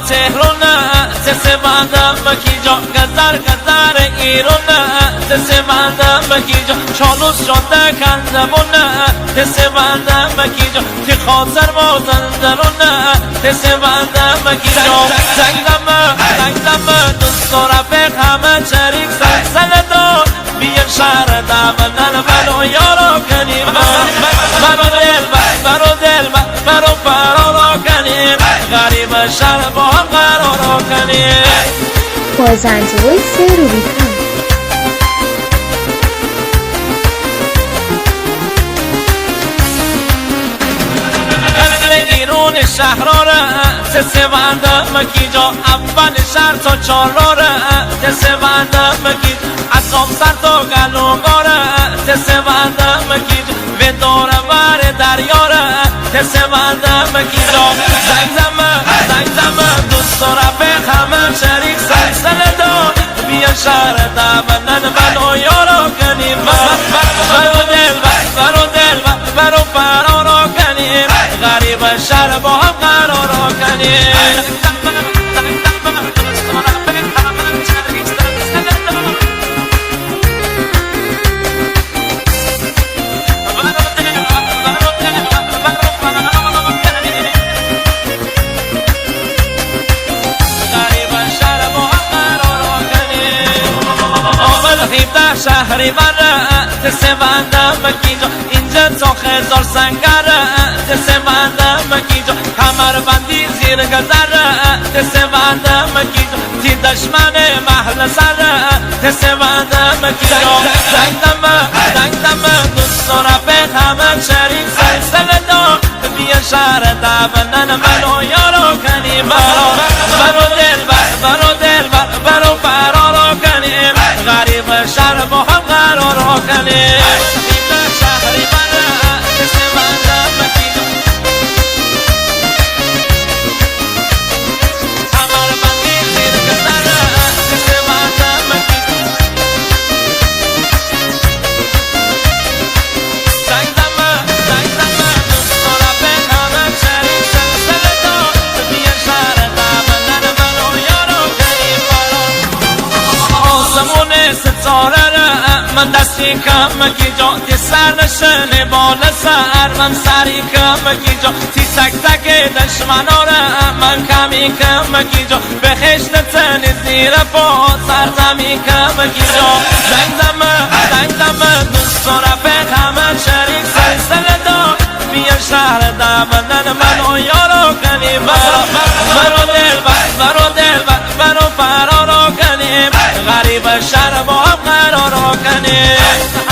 تهرونه تسه بندم کی جا گذر گذر ایرونه تسه بندم کی جا چالوس شده کندمونه تسه بندم کی جا تی خاطر با زندرونه تسه بندم کی جا زنگدم دوست و رفیق همه چریک سلسله دار بیان شهر دامنن منو یارو کنیم منو دل منو فرارو کنیم غریب شهر با هم قرارو کنیم بازنجوی سه روبیکان ایرون شهراره تسه بندم کی جا اول شهر تا چاراره تسه بندم کی اصاب سر تا گلوگاره تسه بندم کی جا به دور بر دریاره تسه بندم کی جا زنگزم دوست و رفیق همه شریک سلسله دار بیا شهر دامنن منو یارو کنیم منو دل فرارو کنیم غریب شهر با هم قرارو کنیم شهری بره تسه بندم کی جا اینجا تا خزار سنگره تسه بندم کی جا کمر بندی زیر گذره تسه بندم کی جا تی دشمن محل سره تسه بندم کی جا زنگدم دوست و رفیق همه شریک سلسله دار بیا شهر دامنن منو یارو کنیم منو دل فرارو کنیم غریب شهر با هم قرارو کنیم شهری منه تسه بندم کی جا کمر بندی زیر گذره تسه بندم کی جا زنگدم دوست و رفیق همه شریک سلسله دار بیا شهر دامنن منو یارو کنیم آسمون ستاره من دستی کم کی جا تی سر نشنه بال سر من سری کم کی جا تی تک تک دشمناره من کمی کم کی جا به خشت تن زیر پا سرزمی کم کی جا زنگدم دوست و رفیق همه شریک سلسله دار بیا شهر دامنن منو یارو کنیم منو دل فرارو کنیم غریب شهر با هم قرارو کنیم